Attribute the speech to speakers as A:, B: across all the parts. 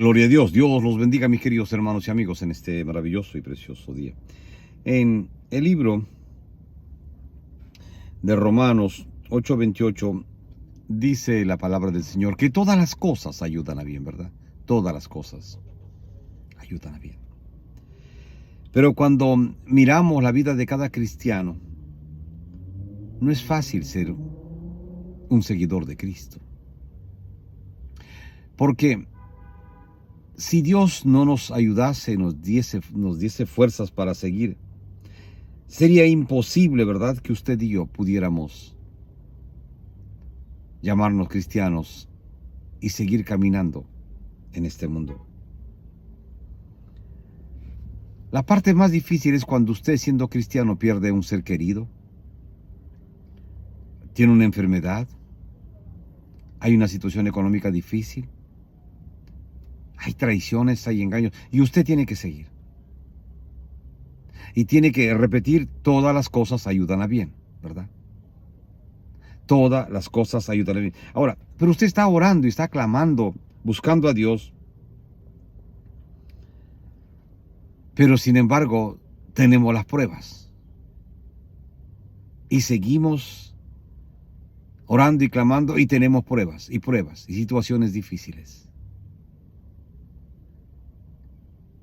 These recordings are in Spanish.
A: Gloria a Dios. Dios los bendiga, mis queridos hermanos y amigos, en este maravilloso y precioso día. En el libro de Romanos 8:28 dice la palabra del Señor que todas las cosas ayudan a bien, ¿verdad? Todas las cosas ayudan a bien. Pero cuando miramos la vida de cada cristiano, no es fácil ser un seguidor de Cristo. Porque si Dios no nos ayudase, nos diese fuerzas para seguir, sería imposible, ¿verdad?, que usted y yo pudiéramos llamarnos cristianos y seguir caminando en este mundo. La parte más difícil es cuando usted, siendo cristiano, pierde un ser querido, tiene una enfermedad, hay una situación económica difícil, hay traiciones, hay engaños, y usted tiene que seguir. Y tiene que repetir: todas las cosas ayudan a bien, ¿verdad? Todas las cosas ayudan a bien. Ahora, pero usted está orando y está clamando, buscando a Dios, pero sin embargo tenemos las pruebas. Y seguimos orando y clamando y tenemos pruebas y situaciones difíciles.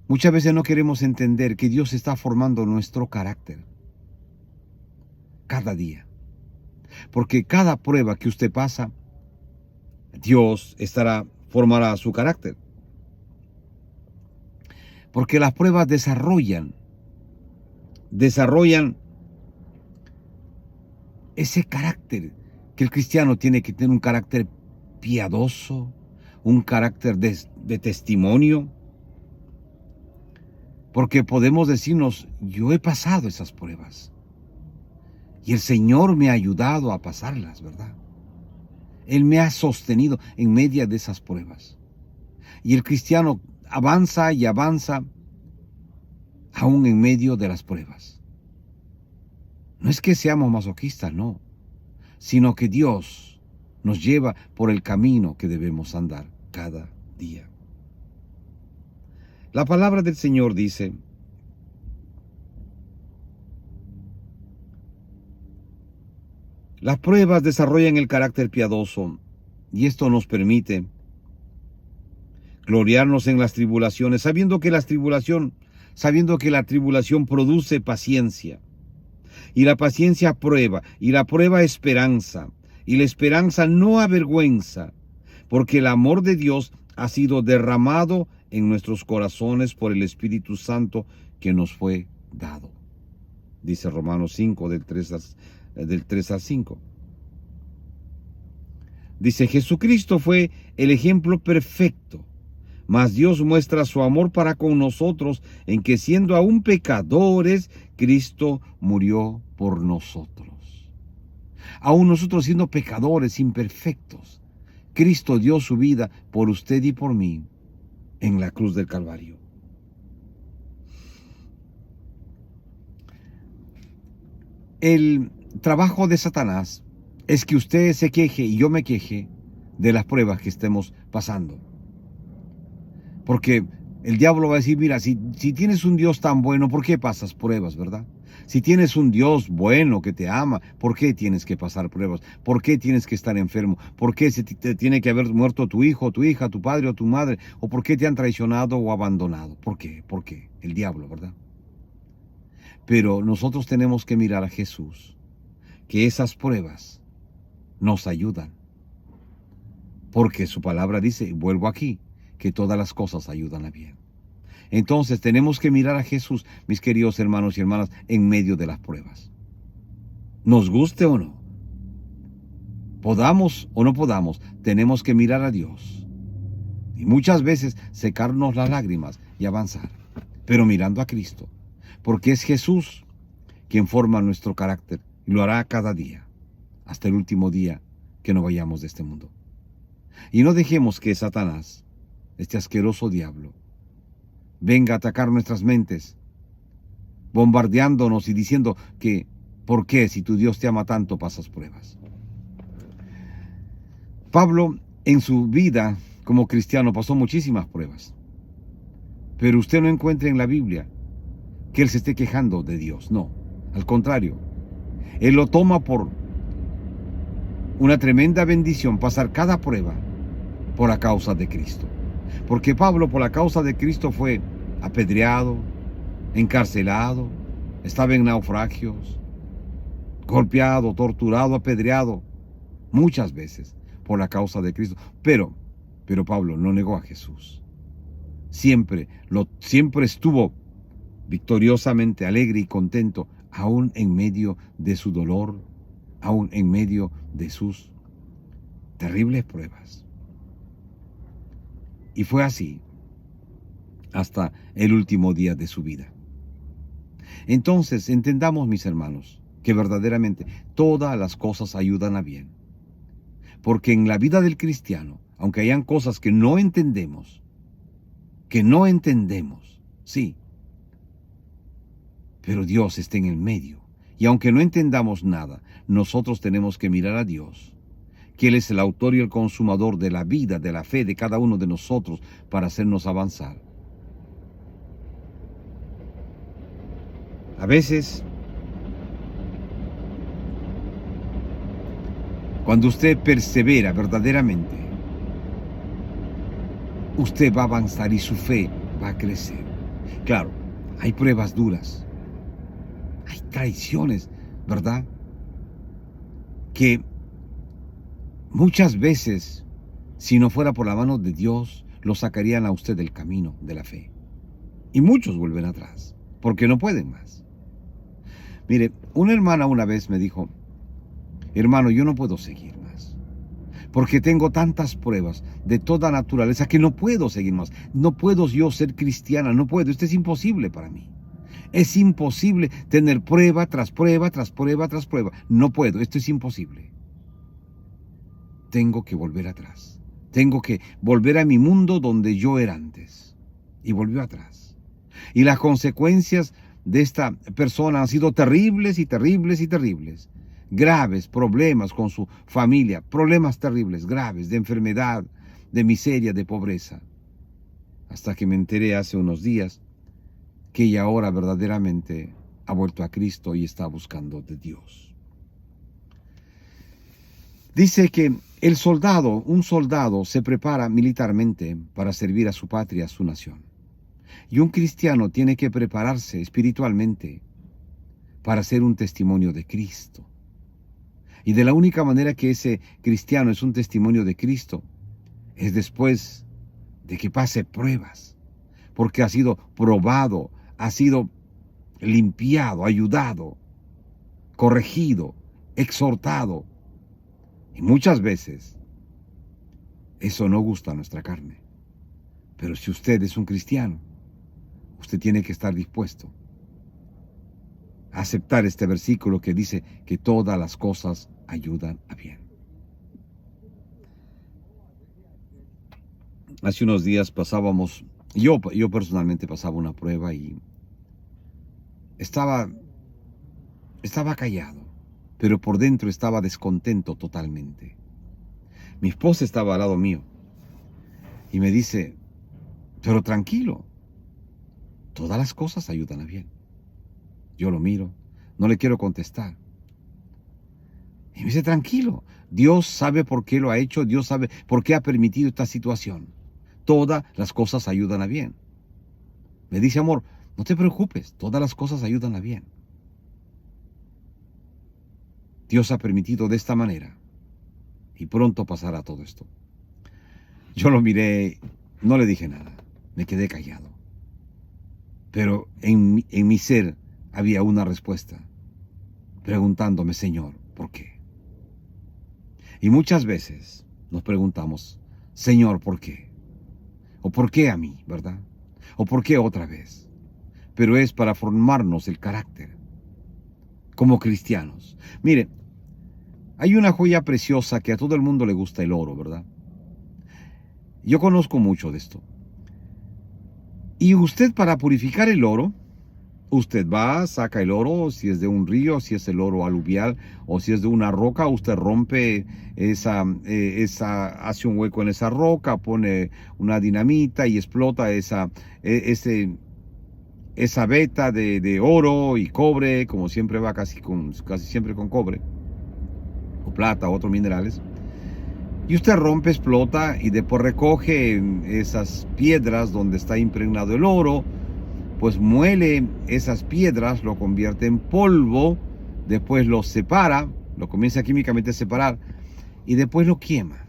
A: Muchas veces no queremos entender que Dios está formando nuestro carácter cada día. Porque cada prueba que usted pasa, Dios formará su carácter. Porque las pruebas desarrollan ese carácter que el cristiano tiene que tener, un carácter piadoso, un carácter de testimonio. Porque podemos decirnos: yo he pasado esas pruebas y el Señor me ha ayudado a pasarlas, ¿verdad? Él me ha sostenido en medio de esas pruebas. Y el cristiano avanza y avanza aún en medio de las pruebas. No es que seamos masoquistas, no, sino que Dios nos lleva por el camino que debemos andar cada día. La palabra del Señor dice: las pruebas desarrollan el carácter piadoso, y esto nos permite gloriarnos en las tribulaciones, sabiendo que la tribulación produce paciencia, y la paciencia prueba, y la prueba esperanza, y la esperanza no avergüenza, porque el amor de Dios ha sido derramado en nuestros corazones por el Espíritu Santo que nos fue dado. Dice Romanos 5, del 3 al 5. Dice: Jesucristo fue el ejemplo perfecto, mas Dios muestra su amor para con nosotros en que, siendo aún pecadores, Cristo murió por nosotros. Aún nosotros, siendo pecadores imperfectos, Cristo dio su vida por usted y por mí en la cruz del Calvario. El trabajo de Satanás es que usted se queje y yo me queje de las pruebas que estemos pasando. Porque el diablo va a decir: mira, si tienes un Dios tan bueno, ¿por qué pasas pruebas, verdad? Si tienes un Dios bueno que te ama, ¿por qué tienes que pasar pruebas? ¿Por qué tienes que estar enfermo? ¿Por qué te tiene que haber muerto tu hijo, tu hija, tu padre o tu madre? ¿O por qué te han traicionado o abandonado? ¿Por qué? ¿Por qué? El diablo, ¿verdad? Pero nosotros tenemos que mirar a Jesús, que esas pruebas nos ayudan. Porque su palabra dice, vuelvo aquí, que todas las cosas ayudan a bien. Entonces tenemos que mirar a Jesús, mis queridos hermanos y hermanas, en medio de las pruebas. Nos guste o no, podamos o no podamos, tenemos que mirar a Dios. Y muchas veces secarnos las lágrimas y avanzar, pero mirando a Cristo. Porque es Jesús quien forma nuestro carácter y lo hará cada día, hasta el último día que nos vayamos de este mundo. Y no dejemos que Satanás, este asqueroso diablo, venga a atacar nuestras mentes, bombardeándonos y diciendo que ¿por qué, si tu Dios te ama tanto, pasas pruebas? Pablo, en su vida como cristiano pasó muchísimas pruebas. Pero usted no encuentra en la Biblia que él se esté quejando de Dios. No, al contrario. Él lo toma por una tremenda bendición pasar cada prueba por la causa de Cristo. Porque Pablo por la causa de Cristo fue apedreado, encarcelado, estaba en naufragios, golpeado, torturado, apedreado muchas veces por la causa de Cristo. Pero Pablo no negó a Jesús. Siempre estuvo victoriosamente alegre y contento, aún en medio de su dolor, aún en medio de sus terribles pruebas. Y fue así hasta el último día de su vida. Entonces, entendamos, mis hermanos, que verdaderamente todas las cosas ayudan a bien. Porque en la vida del cristiano, aunque hayan cosas que no entendemos, sí, pero Dios está en el medio. Y aunque no entendamos nada, nosotros tenemos que mirar a Dios, que Él es el autor y el consumador de la vida, de la fe de cada uno de nosotros para hacernos avanzar. A veces, cuando usted persevera verdaderamente, usted va a avanzar y su fe va a crecer. Claro, hay pruebas duras, hay traiciones, ¿verdad? Que muchas veces, si no fuera por la mano de Dios, lo sacarían a usted del camino de la fe. Y muchos vuelven atrás, porque no pueden más. Mire, una hermana una vez me dijo, hermano, yo no puedo seguir más, porque tengo tantas pruebas de toda naturaleza que no puedo seguir más. No puedo yo ser cristiana, no puedo, esto es imposible para mí. Es imposible tener prueba tras prueba, tras prueba, tras prueba. No puedo, esto es imposible. Tengo que volver atrás. Tengo que volver a mi mundo donde yo era antes. Y volvió atrás. Y las consecuencias de esta persona han sido terribles y terribles y terribles. Graves problemas con su familia, problemas terribles, graves, de enfermedad, de miseria, de pobreza. Hasta que me enteré hace unos días que ella ahora verdaderamente ha vuelto a Cristo y está buscando de Dios. Dice que un soldado se prepara militarmente para servir a su patria, a su nación. Y un cristiano tiene que prepararse espiritualmente para ser un testimonio de Cristo. Y de la única manera que ese cristiano es un testimonio de Cristo es después de que pase pruebas, porque ha sido probado, ha sido limpiado, ayudado, corregido, exhortado. Y muchas veces eso no gusta a nuestra carne. Pero si usted es un cristiano, usted tiene que estar dispuesto a aceptar este versículo que dice que todas las cosas ayudan a bien. Hace unos días pasábamos, yo personalmente pasaba una prueba y estaba callado, pero por dentro estaba descontento totalmente. Mi esposa estaba al lado mío y me dice, pero tranquilo, todas las cosas ayudan a bien. Yo lo miro, no le quiero contestar. Y me dice, tranquilo, Dios sabe por qué lo ha hecho, Dios sabe por qué ha permitido esta situación. Todas las cosas ayudan a bien. Me dice, amor, no te preocupes, todas las cosas ayudan a bien. Dios ha permitido de esta manera y pronto pasará todo esto. Yo lo miré, no le dije nada, me quedé callado. Pero en mi ser había una respuesta, preguntándome, Señor, ¿por qué? Y muchas veces nos preguntamos, Señor, ¿por qué? ¿O por qué a mí, verdad? ¿O por qué otra vez? Pero es para formarnos el carácter como cristianos. Mire, hay una joya preciosa que a todo el mundo le gusta, el oro, ¿verdad? Yo conozco mucho de esto. Y usted, para purificar el oro, Usted va, saca el oro, si es de un río, si es el oro aluvial o si es de una roca, usted rompe hace un hueco en esa roca, pone una dinamita y explota esa veta de oro y cobre, como siempre va casi siempre con cobre, o plata, o otros minerales. Y usted rompe, explota y después recoge esas piedras donde está impregnado el oro, pues muele esas piedras, lo convierte en polvo, después lo separa, lo comienza químicamente a separar y después lo quema.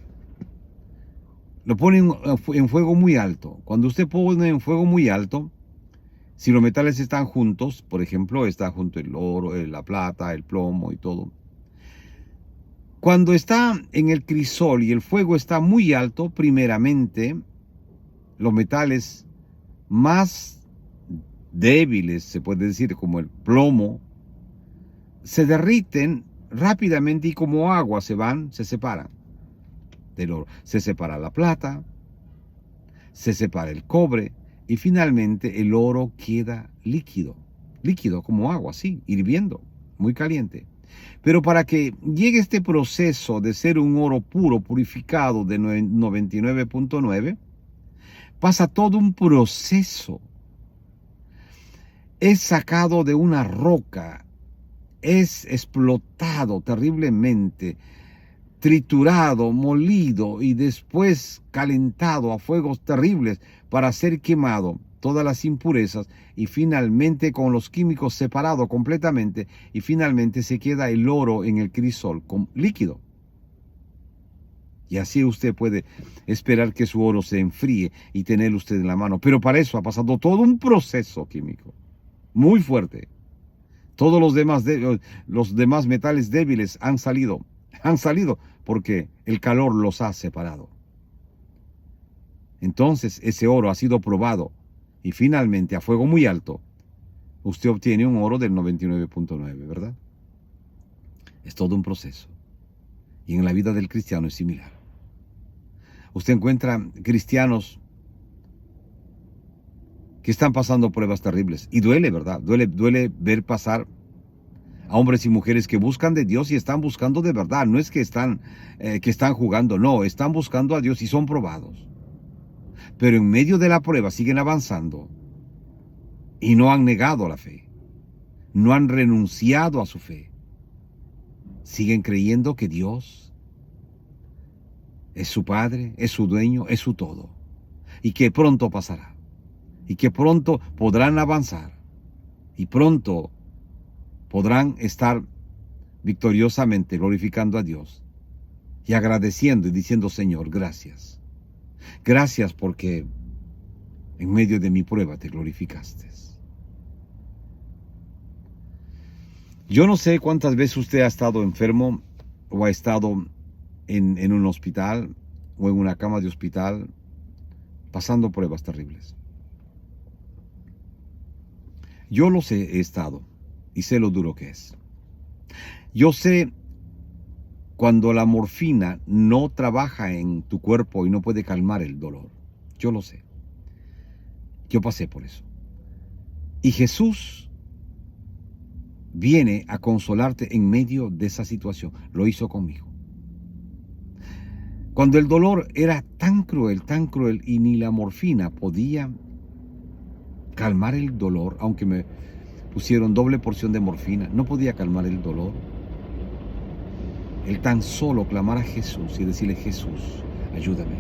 A: Lo pone en fuego muy alto. Cuando usted pone en fuego muy alto, si los metales están juntos, por ejemplo, está junto el oro, la plata, el plomo y todo. Cuando está en el crisol y el fuego está muy alto, primeramente, los metales más débiles, se puede decir, como el plomo, se derriten rápidamente y como agua se separan del oro. Se separa la plata, se separa el cobre y finalmente el oro queda líquido como agua, sí, hirviendo, muy caliente. Pero para que llegue este proceso de ser un oro puro, purificado de 99.9, pasa todo un proceso. Es sacado de una roca, es explotado terriblemente, triturado, molido y después calentado a fuegos terribles para ser quemado, todas las impurezas y finalmente con los químicos separado completamente y finalmente se queda el oro en el crisol líquido. Y así usted puede esperar que su oro se enfríe y tenerlo usted en la mano. Pero para eso ha pasado todo un proceso químico muy fuerte. Todos los demás metales débiles han salido porque el calor los ha separado. Entonces ese oro ha sido probado y finalmente a fuego muy alto usted obtiene un oro del 99.9, ¿verdad? Es todo un proceso. Y en la vida del cristiano es similar. Usted encuentra cristianos que están pasando pruebas terribles y duele, ¿verdad? Duele ver pasar a hombres y mujeres que buscan de Dios y están buscando de verdad. No es que están jugando, no, están buscando a Dios y son probados. Pero en medio de la prueba siguen avanzando y no han negado la fe. No han renunciado a su fe. Siguen creyendo que Dios es su Padre, es su dueño, es su todo. Y que pronto pasará. Y que pronto podrán avanzar. Y pronto podrán estar victoriosamente glorificando a Dios y agradeciendo y diciendo: Señor, gracias. Gracias porque en medio de mi prueba te glorificaste. Yo no sé cuántas veces usted ha estado enfermo o ha estado en un hospital o en una cama de hospital pasando pruebas terribles. Yo lo sé, he estado y sé lo duro que es. Yo sé cuando la morfina no trabaja en tu cuerpo y no puede calmar el dolor. Yo lo sé. Yo pasé por eso. Y Jesús viene a consolarte en medio de esa situación. Lo hizo conmigo. Cuando el dolor era tan cruel y ni la morfina podía calmar el dolor, aunque me pusieron doble porción de morfina, no podía calmar el dolor. El tan solo clamar a Jesús y decirle: Jesús, ayúdame.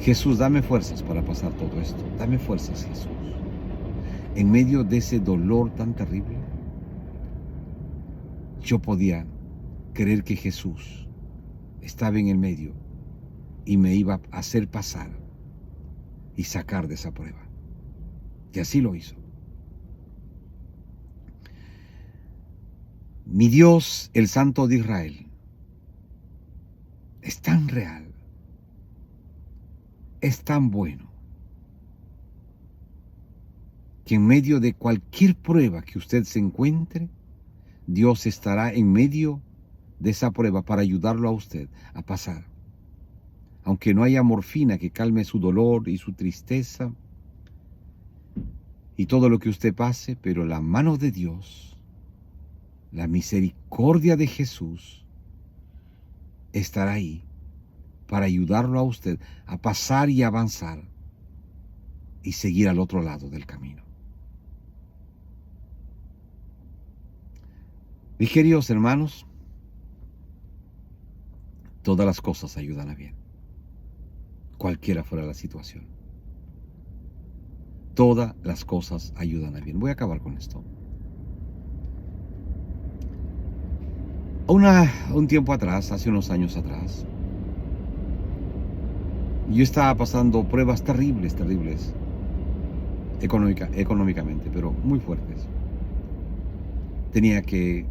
A: Jesús, dame fuerzas para pasar todo esto. Dame fuerzas, Jesús. En medio de ese dolor tan terrible, yo podía creer que Jesús estaba en el medio y me iba a hacer pasar y sacar de esa prueba. Y así lo hizo. Mi Dios, el Santo de Israel, es tan real, es tan bueno, que en medio de cualquier prueba que usted se encuentre, Dios estará en medio de esa prueba para ayudarlo a usted a pasar. Aunque no haya morfina que calme su dolor y su tristeza, y todo lo que usted pase, pero la mano de Dios, la misericordia de Jesús, estará ahí para ayudarlo a usted a pasar y avanzar y seguir al otro lado del camino. Mis queridos hermanos, todas las cosas ayudan a bien, cualquiera fuera la situación. Todas las cosas ayudan a bien. Voy a acabar con esto. Un tiempo atrás, hace unos años atrás, yo estaba pasando pruebas terribles, económicamente, pero muy fuertes. Tenía que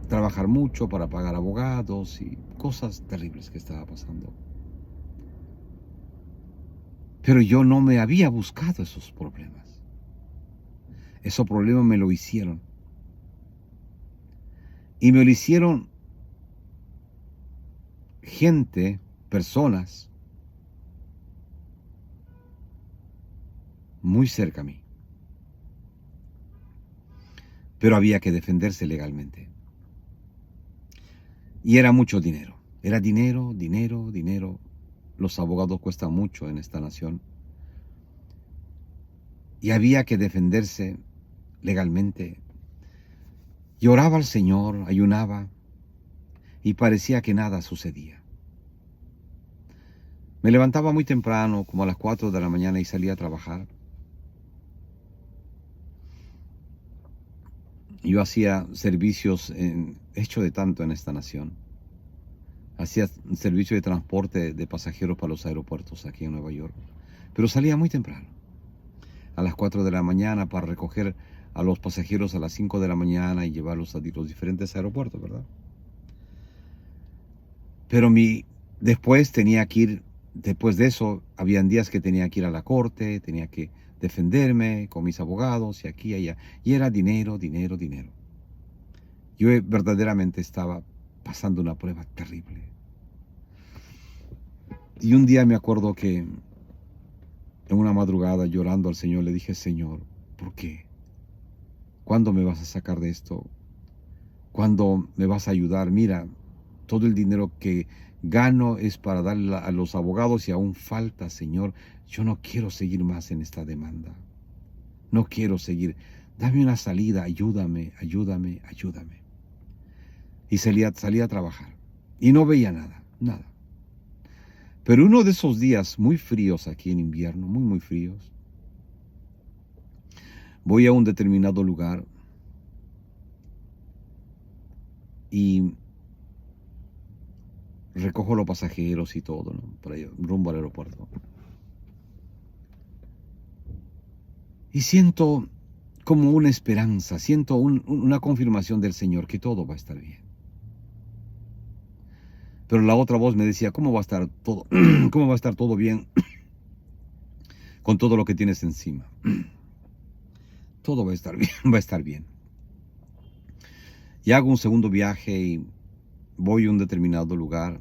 A: trabajar mucho para pagar abogados y cosas terribles que estaba pasando. Pero yo no me había buscado esos problemas. Esos problemas me lo hicieron. Y me lo hicieron gente, personas, muy cerca a mí. Pero había que defenderse legalmente. Y era mucho dinero. Era dinero, dinero, dinero. Los abogados cuestan mucho en esta nación. Y había que defenderse legalmente. Lloraba al Señor, ayunaba, y parecía que nada sucedía. Me levantaba muy temprano, como a las 4 de la mañana, y salía a trabajar. Yo hacía servicios, hecho de tanto en esta nación. Hacía servicio de transporte de pasajeros para los aeropuertos aquí en Nueva York. Pero salía muy temprano, a las 4 de la mañana, para recoger a los pasajeros a las 5 de la mañana y llevarlos a los diferentes aeropuertos, ¿verdad? Pero después tenía que ir, después de eso, habían días que tenía que ir a la corte, tenía que defenderme con mis abogados y aquí y allá. Y era dinero, dinero, dinero. Yo verdaderamente estaba pasando una prueba terrible. Y un día me acuerdo que en una madrugada, llorando al Señor, le dije: Señor, ¿por qué? ¿Cuándo me vas a sacar de esto? ¿Cuándo me vas a ayudar? Mira, todo el dinero que gano es para darle a los abogados y aún falta, Señor. Yo no quiero seguir más en esta demanda. No quiero seguir. Dame una salida, ayúdame, ayúdame, ayúdame. Y salí a trabajar. Y no veía nada, nada. Pero uno de esos días muy fríos aquí en invierno, muy, muy fríos, voy a un determinado lugar y recojo los pasajeros y todo, ¿no? Para ir rumbo al aeropuerto. Y siento como una esperanza, siento una confirmación del Señor que todo va a estar bien. Pero la otra voz me decía: ¿cómo va a estar todo, cómo va a estar todo bien con todo lo que tienes encima? Todo va a estar bien, va a estar bien. Y hago un segundo viaje y voy a un determinado lugar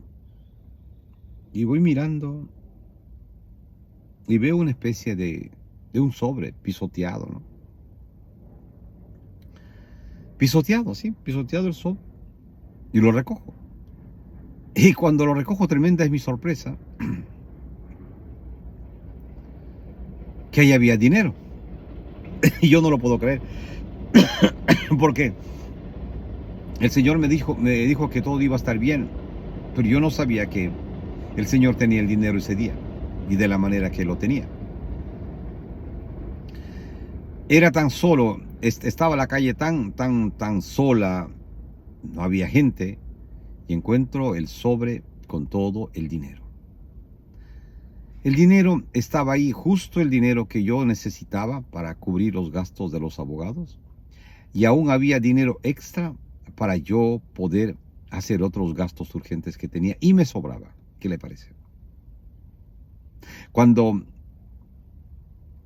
A: y voy mirando y veo una especie de un sobre pisoteado, ¿no? Pisoteado, sí, pisoteado el sobre. Y lo recojo. Y cuando lo recojo, tremenda es mi sorpresa, que ahí había dinero. Y yo no lo puedo creer. Porque el Señor me dijo que todo iba a estar bien, pero yo no sabía que el Señor tenía el dinero ese día y de la manera que lo tenía. Era tan solo, estaba la calle tan sola, no había gente, y encuentro el sobre con todo el dinero. El dinero estaba ahí, justo el dinero que yo necesitaba para cubrir los gastos de los abogados, y aún había dinero extra para yo poder hacer otros gastos urgentes que tenía, y me sobraba. ¿Qué le parece? Cuando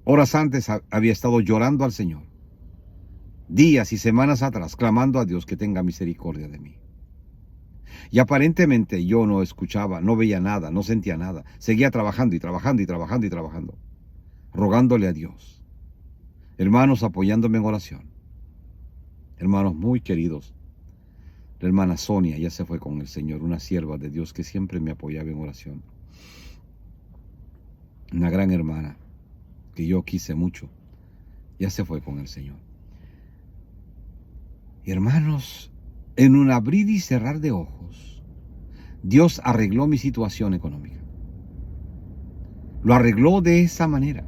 A: horas antes había estado llorando al Señor, días y semanas atrás, clamando a Dios que tenga misericordia de mí. Y aparentemente yo no escuchaba, no veía nada, no sentía nada. Seguía trabajando y trabajando y trabajando y trabajando, rogándole a Dios. hermanos apoyándome en oración, hermanos muy queridos. La hermana Sonia ya se fue con el Señor, una sierva de Dios que siempre me apoyaba en oración. Una gran hermana que yo quise mucho, ya se fue con el Señor. Y hermanos, en un abrir y cerrar de ojos, Dios arregló mi situación económica. Lo arregló de esa manera.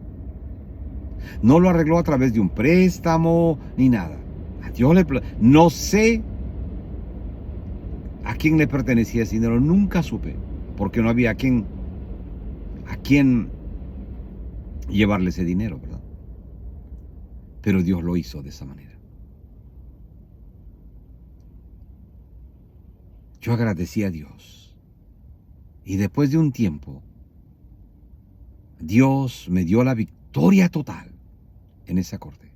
A: No lo arregló a través de un préstamo ni nada. A Dios no sé a quién le pertenecía ese dinero, nunca supe, porque no había a quién llevarle ese dinero, ¿verdad? Pero Dios lo hizo de esa manera. Yo agradecí a Dios. Y después de un tiempo, Dios me dio la victoria total en esa corte.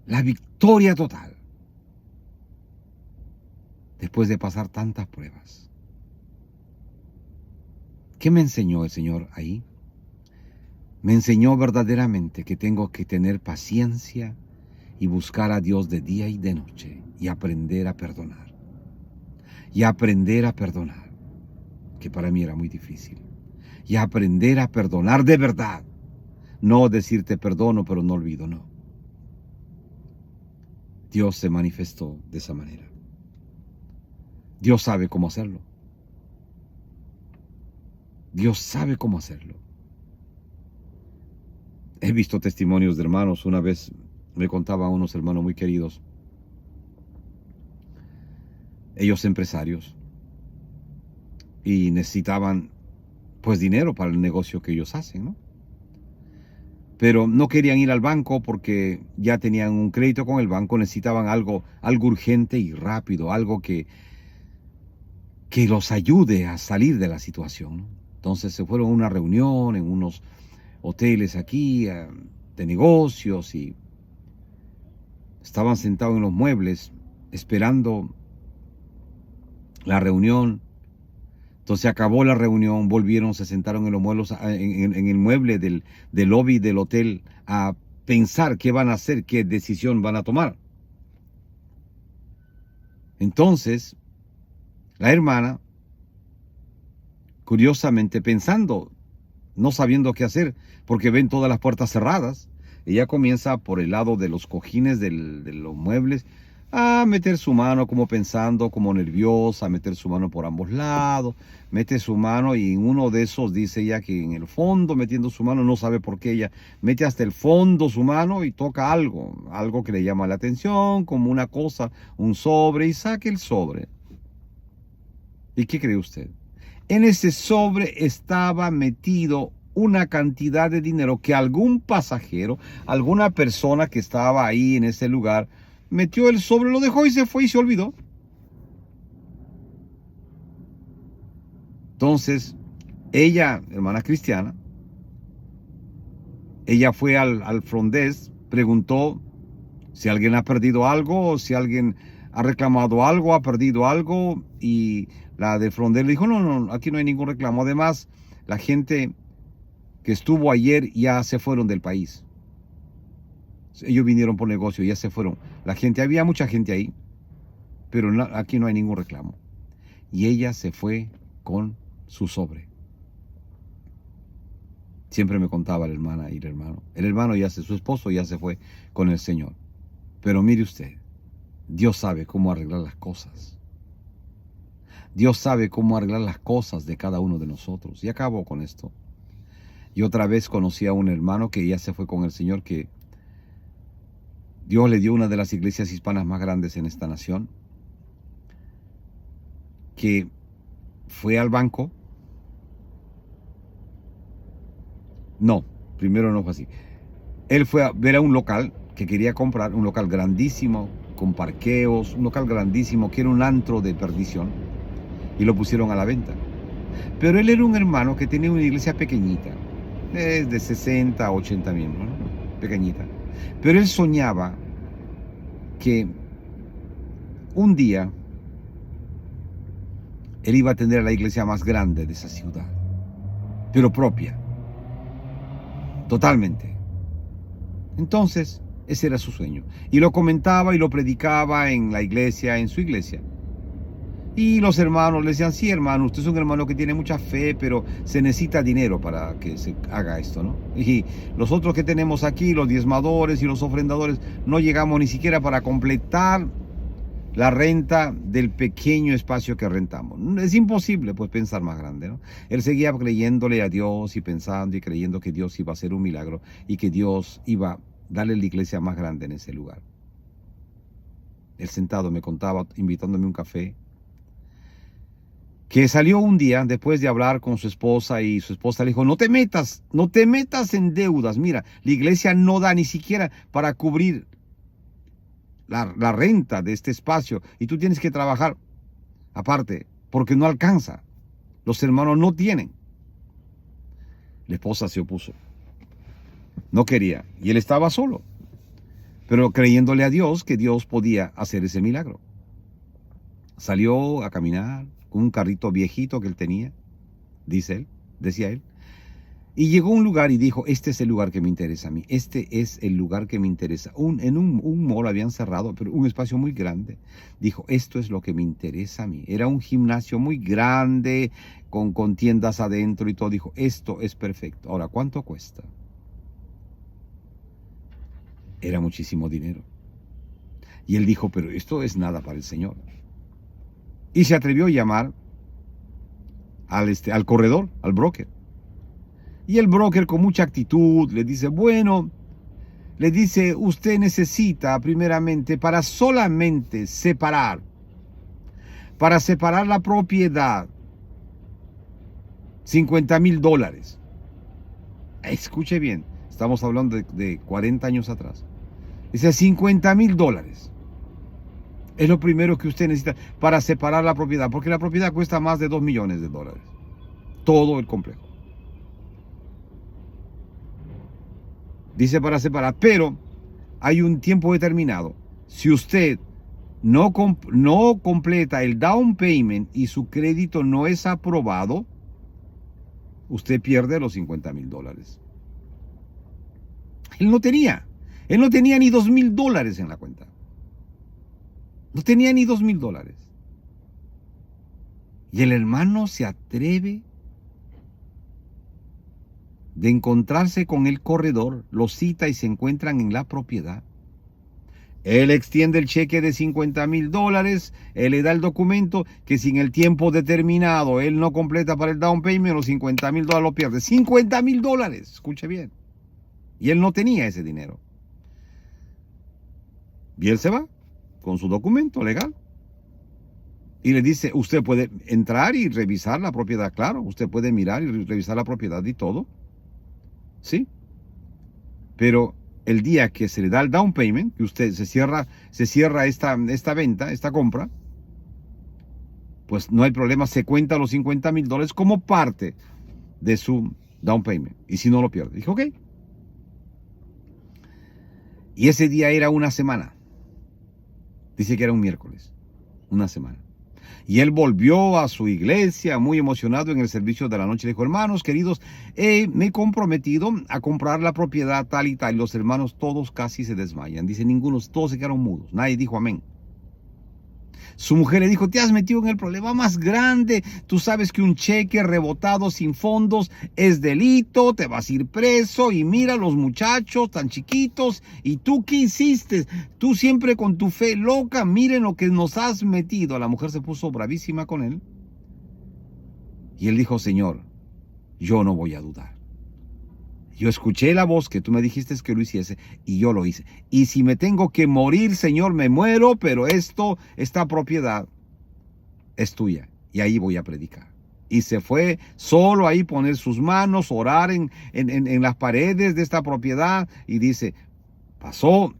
A: La victoria total. Después de pasar tantas pruebas. ¿Qué me enseñó el Señor ahí? Me enseñó verdaderamente que tengo que tener paciencia y buscar a Dios de día y de noche y aprender a perdonar. Y aprender a perdonar, que para mí era muy difícil. Y aprender a perdonar de verdad. No decirte perdono, pero no olvido, no. Dios se manifestó de esa manera. Dios sabe cómo hacerlo. Dios sabe cómo hacerlo. He visto testimonios de hermanos. Una vez me contaban unos hermanos muy queridos. Ellos empresarios. Y necesitaban pues dinero para el negocio que ellos hacen, ¿no? Pero no querían ir al banco porque ya tenían un crédito con el banco, necesitaban algo urgente y rápido, algo que los ayude a salir de la situación, ¿no? Entonces se fueron a una reunión en unos hoteles aquí de negocios y estaban sentados en los muebles esperando la reunión. Entonces acabó la reunión, volvieron, se sentaron en los muebles, en el mueble del lobby del hotel a pensar qué van a hacer, qué decisión van a tomar. Entonces, la hermana, curiosamente pensando, no sabiendo qué hacer, porque ven todas las puertas cerradas, ella comienza por el lado de los cojines de los muebles, a meter su mano como pensando, como nerviosa, a meter su mano por ambos lados, mete su mano y en uno de esos dice ella que en el fondo, metiendo su mano, no sabe por qué ella mete hasta el fondo su mano y toca algo que le llama la atención, como una cosa, un sobre, y saque el sobre. ¿Y qué cree usted? En ese sobre estaba metido una cantidad de dinero que algún pasajero, alguna persona que estaba ahí en ese lugar, metió el sobre, lo dejó y se fue y se olvidó. Entonces, ella, hermana cristiana, ella fue al front desk, preguntó si alguien ha perdido algo, o si alguien ha reclamado algo, ha perdido algo, y la de front desk le dijo, no, aquí no hay ningún reclamo. Además, la gente que estuvo ayer ya se fueron del país. Ellos vinieron por negocio, ya se fueron. Había mucha gente ahí, pero aquí no hay ningún reclamo. Y ella se fue con su sobre. Siempre me contaba la hermana y el hermano. Su esposo ya se fue con el Señor. Pero mire usted, Dios sabe cómo arreglar las cosas. Dios sabe cómo arreglar las cosas de cada uno de nosotros. Y acabo con esto. Y otra vez conocí a un hermano que ya se fue con el Señor, que Dios le dio una de las iglesias hispanas más grandes en esta nación, que fue al banco. No, primero no fue así. Él fue a ver a un local que quería comprar, un local grandísimo, con parqueos, un local grandísimo, que era un antro de perdición, y lo pusieron a la venta. Pero él era un hermano que tenía una iglesia pequeñita, de 60 a 80 miembros, ¿no? Pequeñita. Pero él soñaba que un día él iba a tener la iglesia más grande de esa ciudad, pero propia, totalmente. Entonces, ese era su sueño. Y lo comentaba y lo predicaba en la iglesia, en su iglesia. Y los hermanos le decían, sí, hermano, usted es un hermano que tiene mucha fe, pero se necesita dinero para que se haga esto, ¿no? Y los otros que tenemos aquí, los diezmadores y los ofrendadores, no llegamos ni siquiera para completar la renta del pequeño espacio que rentamos. Es imposible, pues, pensar más grande, ¿no? Él seguía creyéndole a Dios y pensando y creyendo que Dios iba a hacer un milagro y que Dios iba a darle la iglesia más grande en ese lugar. Él sentado me contaba, invitándome un café, que salió un día después de hablar con su esposa y su esposa le dijo, no te metas en deudas. Mira, la iglesia no da ni siquiera para cubrir la renta de este espacio y tú tienes que trabajar aparte porque no alcanza. Los hermanos no tienen. La esposa se opuso. No quería y él estaba solo, pero creyéndole a Dios que Dios podía hacer ese milagro. Salió a caminar con un carrito viejito que él tenía, decía él, y llegó a un lugar y dijo, este es el lugar que me interesa a mí, este es el lugar que me interesa. En un mall habían cerrado, pero un espacio muy grande. Dijo, esto es lo que me interesa a mí. Era un gimnasio muy grande, con tiendas adentro y todo. Dijo, esto es perfecto. Ahora, ¿cuánto cuesta? Era muchísimo dinero. Y él dijo, pero esto es nada para el Señor. Y se atrevió a llamar al corredor, al broker. Y el broker con mucha actitud le dice, bueno, le dice, usted necesita primeramente para separar la propiedad, $50,000. Escuche bien, estamos hablando de 40 años atrás. Dice, $50,000. Es lo primero que usted necesita para separar la propiedad, porque la propiedad cuesta más de $2 millones. Todo el complejo. Dice para separar, pero hay un tiempo determinado. Si usted no completa el down payment y su crédito no es aprobado, usted pierde los $50,000. Él no tenía ni $2,000 en la cuenta. No tenía ni $2,000. Y el hermano se atreve de encontrarse con el corredor, lo cita y se encuentran en la propiedad. Él extiende el cheque de $50,000, él le da el documento que si en el tiempo determinado él no completa para el down payment, los $50,000 lo pierde. $50,000, escuche bien. Y él no tenía ese dinero. Y él se va con su documento legal. Y le dice, usted puede entrar y revisar la propiedad, claro, usted puede mirar y revisar la propiedad y todo. Sí. Pero el día que se le da el down payment, que usted se cierra esta venta, esta compra, pues no hay problema, se cuenta los $50,000 como parte de su down payment. Y si no lo pierde, dijo, ok. Y ese día era una semana. Dice que era un miércoles, una semana. Y él volvió a su iglesia muy emocionado en el servicio de la noche. Le dijo, hermanos queridos, me he comprometido a comprar la propiedad tal y tal. Y los hermanos todos casi se desmayan. Dice, todos se quedaron mudos. Nadie dijo amén. Su mujer le dijo, te has metido en el problema más grande. Tú sabes que un cheque rebotado sin fondos es delito, te vas a ir preso. Y mira los muchachos tan chiquitos. ¿Y tú qué hiciste? Tú siempre con tu fe loca, miren lo que nos has metido. La mujer se puso bravísima con él. Y él dijo, Señor, yo no voy a dudar. Yo escuché la voz que tú me dijiste que lo hiciese y yo lo hice. Y si me tengo que morir, Señor, me muero, pero esta propiedad es tuya. Y ahí voy a predicar. Y se fue solo ahí poner sus manos, orar en las paredes de esta propiedad. Y dice, pasó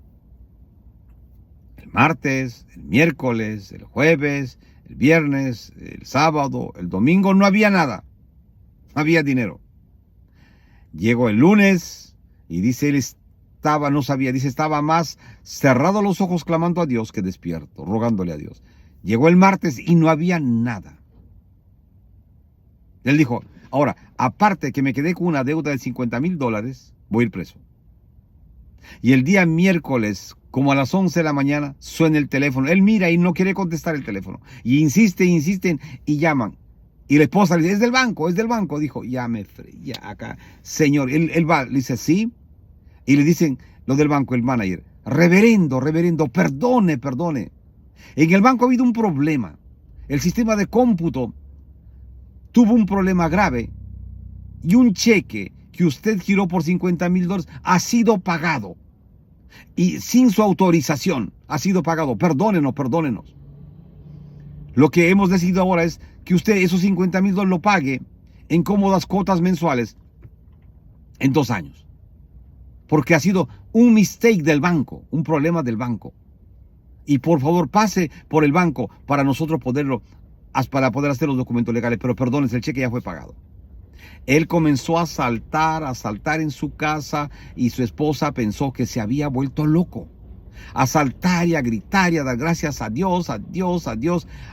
A: el martes, el miércoles, el jueves, el viernes, el sábado, el domingo, no había nada. No había dinero. Llegó el lunes y dice, él no sabía, dice, estaba más cerrado los ojos clamando a Dios que despierto, rogándole a Dios. Llegó el martes y no había nada. Él dijo, ahora, aparte que me quedé con una deuda de $50,000, voy a ir preso. Y el día miércoles, como a las 11 de la mañana, suena el teléfono. Él mira y no quiere contestar el teléfono. Y insisten y llaman. Y la esposa le dice, es del banco, es del banco. Dijo, ya acá, señor. Él va, le dice, sí. Y le dicen, lo del banco, el manager, reverendo, perdone. En el banco ha habido un problema. El sistema de cómputo tuvo un problema grave y un cheque que usted giró por $50,000 ha sido pagado. Y sin su autorización ha sido pagado. Perdónenos. Lo que hemos decidido ahora es que usted esos $50,000 lo pague en cómodas cuotas mensuales en 2 años. Porque ha sido un mistake del banco, un problema del banco. Y por favor pase por el banco para nosotros para poder hacer los documentos legales. Pero perdónense, el cheque ya fue pagado. Él comenzó a saltar en su casa y su esposa pensó que se había vuelto loco. A saltar y a gritar y a dar gracias a Dios.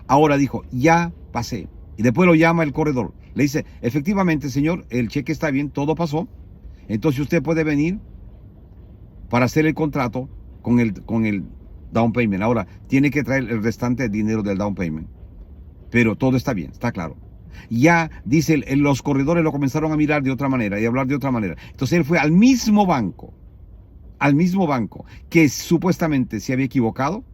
A: Ahora dijo, ya pasé. Y después lo llama el corredor. Le dice, efectivamente, señor, el cheque está bien, todo pasó. Entonces usted puede venir para hacer el contrato con el down payment. Ahora, tiene que traer el restante de dinero del down payment. Pero todo está bien, está claro. Ya, dice, los corredores lo comenzaron a mirar de otra manera y a hablar de otra manera. Entonces él fue al mismo banco que supuestamente se había equivocado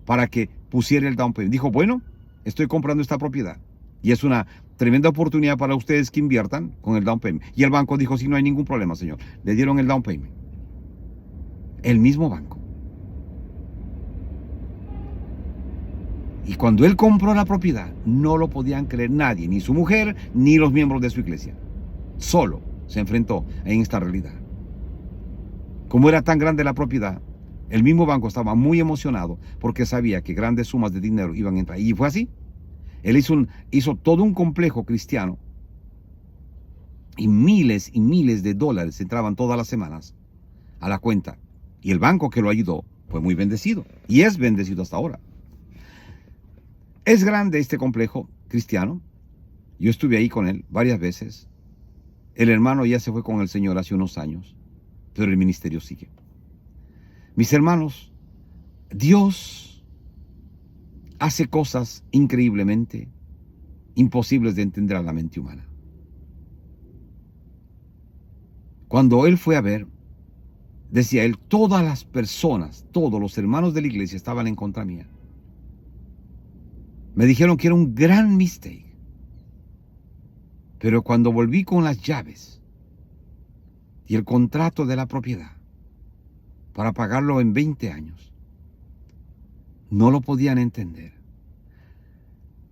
A: para que pusiera el down payment. Dijo, bueno, estoy comprando esta propiedad y es una tremenda oportunidad para ustedes que inviertan con el down payment. Y el banco dijo, sí, no hay ningún problema, señor. Le dieron el down payment. El mismo banco. Y cuando él compró la propiedad, no lo podían creer nadie, ni su mujer, ni los miembros de su iglesia. Solo se enfrentó en esta realidad. Como era tan grande la propiedad, el mismo banco estaba muy emocionado porque sabía que grandes sumas de dinero iban a entrar. Y fue así. Él hizo todo un complejo cristiano y miles de dólares entraban todas las semanas a la cuenta. Y el banco que lo ayudó fue muy bendecido y es bendecido hasta ahora. Es grande este complejo cristiano. Yo estuve ahí con él varias veces. El hermano ya se fue con el Señor hace unos años, pero el ministerio sigue. Mis hermanos, Dios hace cosas increíblemente imposibles de entender a la mente humana. Cuando él fue a ver, decía él, todas las personas, todos los hermanos de la iglesia estaban en contra mía. Me dijeron que era un gran mistake. Pero cuando volví con las llaves y el contrato de la propiedad para pagarlo en 20 años, no lo podían entender.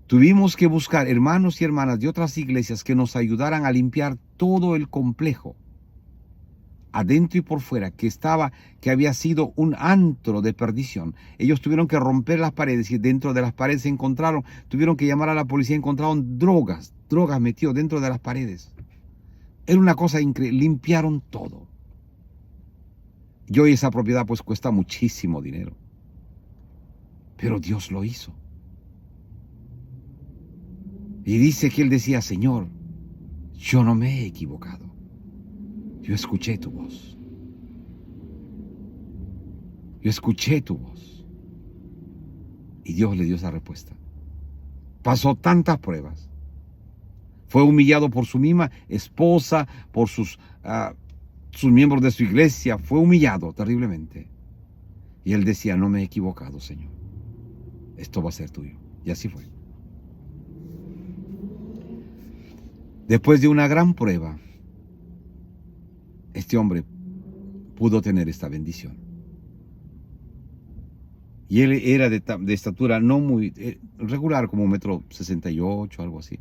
A: Tuvimos que buscar hermanos y hermanas de otras iglesias que nos ayudaran a limpiar todo el complejo, adentro y por fuera, que había sido un antro de perdición. Ellos tuvieron que romper las paredes y dentro de las paredes se encontraron, tuvieron que llamar a la policía, encontraron drogas metidas dentro de las paredes. Era una cosa increíble, limpiaron todo. Y hoy esa propiedad pues cuesta muchísimo dinero. Pero Dios lo hizo. Y dice que él decía, Señor, yo no me he equivocado. Yo escuché tu voz. Yo escuché tu voz. Y Dios le dio esa respuesta. Pasó tantas pruebas. Fue humillado por su misma esposa, por sus miembros de su iglesia. Fue humillado terriblemente. Y él decía, no me he equivocado, Señor. Esto va a ser tuyo. Y así fue. Después de una gran prueba, este hombre pudo tener esta bendición. Y él era de estatura no muy regular, como 1,68 m, algo así.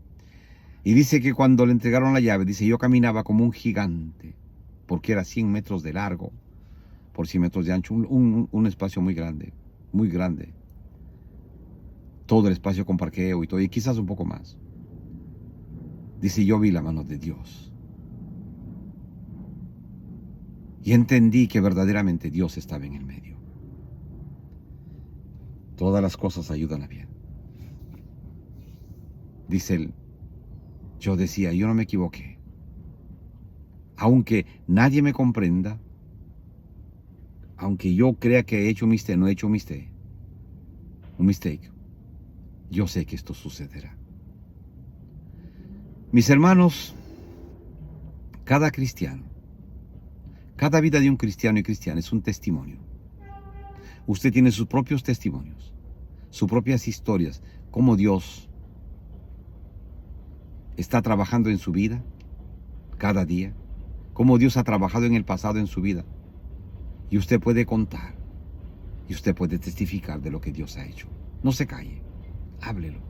A: Y dice que cuando le entregaron la llave, dice, yo caminaba como un gigante, porque era 100 metros de largo, por 100 metros de ancho, un espacio muy grande, muy grande. Todo el espacio con parqueo y todo, y quizás un poco más. Dice, yo vi la mano de Dios. Y entendí que verdaderamente Dios estaba en el medio. Todas las cosas ayudan a bien. Dice él, yo decía, yo no me equivoqué. Aunque nadie me comprenda, aunque yo crea que he hecho un mistake, no he hecho un mistake, yo sé que esto sucederá. Mis hermanos, cada cristiano, cada vida de un cristiano y cristiana es un testimonio. Usted tiene sus propios testimonios, sus propias historias, cómo Dios está trabajando en su vida cada día, cómo Dios ha trabajado en el pasado en su vida. Y usted puede contar, y usted puede testificar de lo que Dios ha hecho. No se calle, háblelo.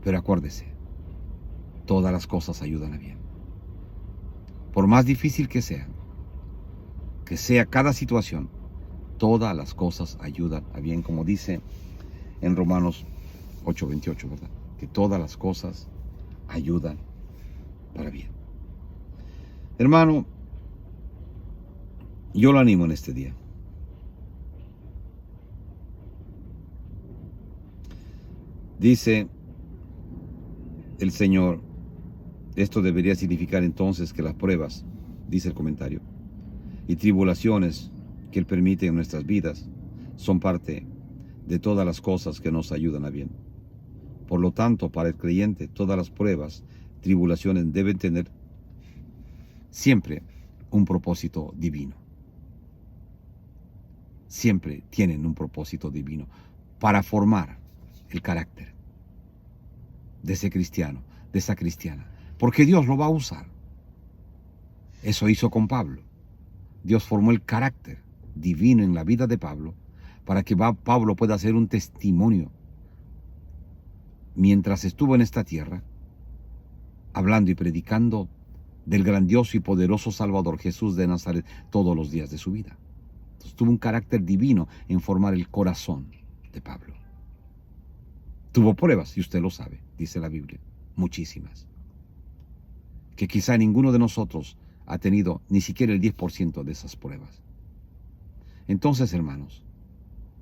A: Pero acuérdese, todas las cosas ayudan a bien. Por más difícil que sea cada situación, todas las cosas ayudan a bien, como dice en Romanos 8:28, ¿verdad? Que todas las cosas ayudan para bien. Hermano, yo lo animo en este día. Dice el Señor, esto debería significar entonces que las pruebas, dice el comentario, y tribulaciones que Él permite en nuestras vidas son parte de todas las cosas que nos ayudan a bien. Por lo tanto, para el creyente, todas las pruebas, tribulaciones deben tener siempre un propósito divino. Siempre tienen un propósito divino para formar el carácter de ese cristiano, de esa cristiana, porque Dios lo va a usar. Eso hizo con Pablo. Dios formó el carácter divino en la vida de Pablo para que Pablo pueda hacer un testimonio mientras estuvo en esta tierra, hablando y predicando del grandioso y poderoso Salvador Jesús de Nazaret todos los días de su vida. Entonces, tuvo un carácter divino en formar el corazón de Pablo. Tuvo pruebas, y usted lo sabe, dice la Biblia, muchísimas, que quizá ninguno de nosotros ha tenido ni siquiera el 10% de esas pruebas. Entonces, hermanos,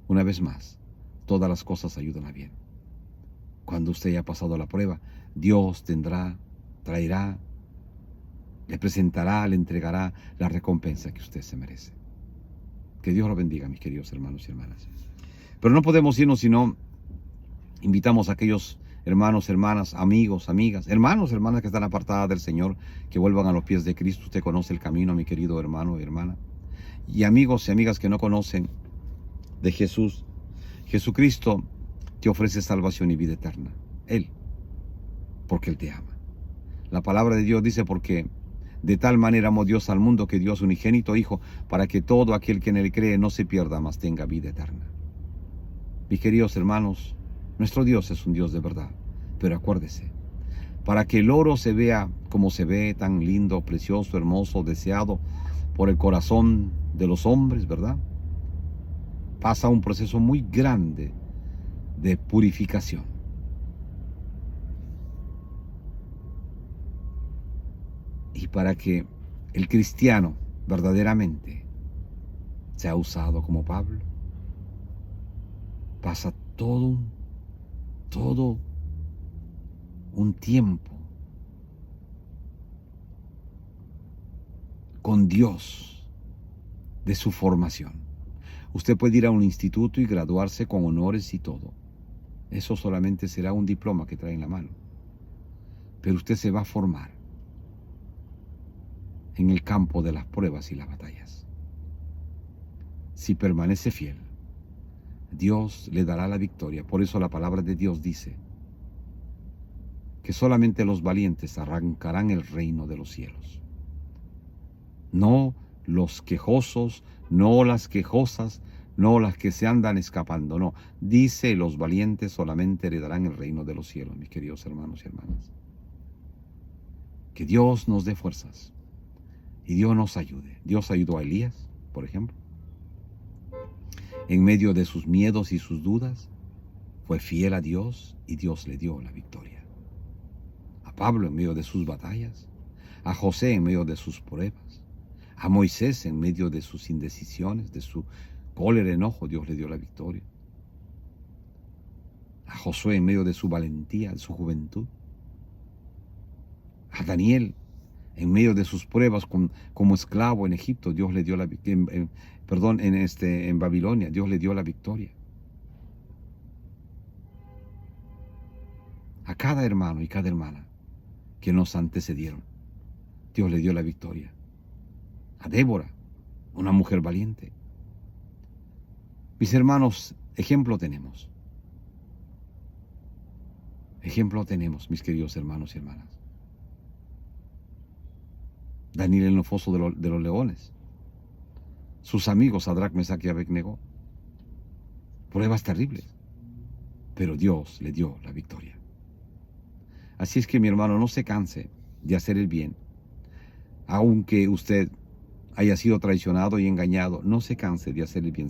A: una vez más, todas las cosas ayudan a bien. Cuando usted haya pasado la prueba, Dios traerá, le presentará, le entregará la recompensa que usted se merece. Que Dios lo bendiga, mis queridos hermanos y hermanas. Pero no podemos irnos si no invitamos a aquellos hermanos, hermanas, amigos, amigas, hermanos, hermanas que están apartadas del Señor, que vuelvan a los pies de Cristo. Usted conoce el camino, mi querido hermano y hermana. Y amigos y amigas que no conocen de Jesús, Jesucristo te ofrece salvación y vida eterna. Él, porque Él te ama. La palabra de Dios dice, porque de tal manera amó Dios al mundo que dio a su unigénito Hijo, para que todo aquel que en Él cree no se pierda, mas tenga vida eterna. Mis queridos hermanos, nuestro Dios es un Dios de verdad, pero acuérdese, para que el oro se vea como se ve, tan lindo, precioso, hermoso, deseado por el corazón de los hombres, ¿verdad? Pasa un proceso muy grande de purificación. Y para que el cristiano verdaderamente sea usado como Pablo, pasa todo un tiempo con Dios de su formación. Usted puede ir a un instituto y graduarse con honores y todo. Eso solamente será un diploma que trae en la mano. Pero usted se va a formar en el campo de las pruebas y las batallas. Si permanece fiel, Dios le dará la victoria. Por eso la palabra de Dios dice que solamente los valientes arrancarán el reino de los cielos. No los quejosos, no las quejosas, no las que se andan escapando, no. Dice, los valientes solamente heredarán el reino de los cielos, mis queridos hermanos y hermanas. Que Dios nos dé fuerzas y Dios nos ayude. Dios ayudó a Elías, por ejemplo. En medio de sus miedos y sus dudas, fue fiel a Dios y Dios le dio la victoria. A Pablo en medio de sus batallas, a José en medio de sus pruebas, a Moisés en medio de sus indecisiones, de su cólera, enojo, Dios le dio la victoria. A Josué en medio de su valentía, de su juventud. A Daniel En medio de sus pruebas como esclavo en Egipto, Dios le dio la en Babilonia, Dios le dio la victoria. A cada hermano y cada hermana que nos antecedieron, Dios le dio la victoria. A Débora, una mujer valiente. Mis hermanos, ejemplo tenemos. Ejemplo tenemos, mis queridos hermanos y hermanas. Daniel en el foso de los leones. Sus amigos, Sadrach, Mesach y Abednego. Pruebas terribles. Pero Dios le dio la victoria. Así es que, mi hermano, no se canse de hacer el bien. Aunque usted haya sido traicionado y engañado, no se canse de hacer el bien.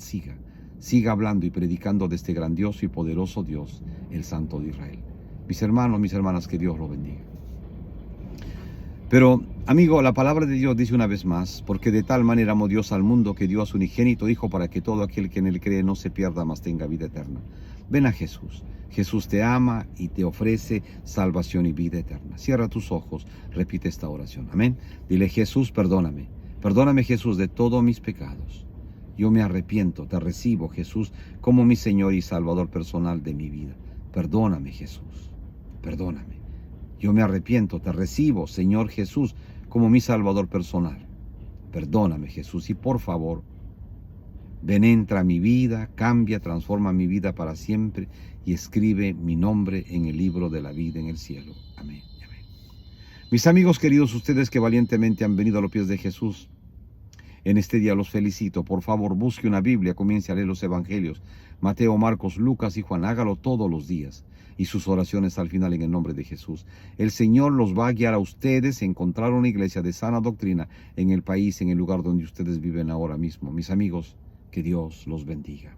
A: Siga hablando y predicando de este grandioso y poderoso Dios, el Santo de Israel. Mis hermanos, mis hermanas, que Dios lo bendiga. Pero, amigo, la palabra de Dios dice una vez más: porque de tal manera amó Dios al mundo que dio a su unigénito Hijo para que todo aquel que en él cree no se pierda, mas tenga vida eterna. Ven a Jesús. Jesús te ama y te ofrece salvación y vida eterna. Cierra tus ojos, repite esta oración. Amén. Dile: Jesús, perdóname. Perdóname, Jesús, de todos mis pecados. Yo me arrepiento, te recibo, Jesús, como mi Señor y Salvador personal de mi vida. Perdóname, Jesús. Perdóname. Yo me arrepiento, te recibo, Señor Jesús, como mi Salvador personal. Perdóname, Jesús, y por favor, ven, entra a mi vida, cambia, transforma mi vida para siempre y escribe mi nombre en el libro de la vida en el cielo. Amén. Amén. Mis amigos queridos, ustedes que valientemente han venido a los pies de Jesús, en este día los felicito. Por favor, busque una Biblia, comience a leer los Evangelios, Mateo, Marcos, Lucas y Juan. Hágalo todos los días y sus oraciones al final en el nombre de Jesús. El Señor los va a guiar a ustedes a encontrar una iglesia de sana doctrina en el país, en el lugar donde ustedes viven ahora mismo. Mis amigos, que Dios los bendiga.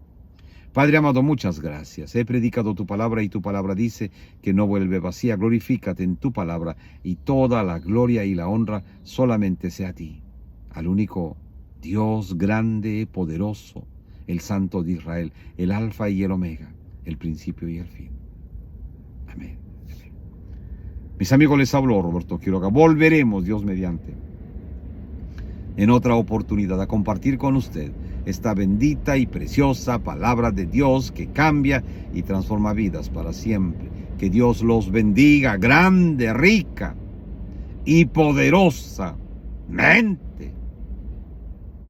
A: Padre amado, muchas gracias. He predicado tu palabra y tu palabra dice que no vuelve vacía. Glorifícate en tu palabra y toda la gloria y la honra solamente sea a ti, al único Dios grande, poderoso, el Santo de Israel, el Alfa y el Omega, el principio y el fin. Amén. Amén. Mis amigos, les habló Roberto Quiroga. Volveremos, Dios mediante, en otra oportunidad a compartir con usted esta bendita y preciosa palabra de Dios que cambia y transforma vidas para siempre. Que Dios los bendiga grande, rica y poderosamente.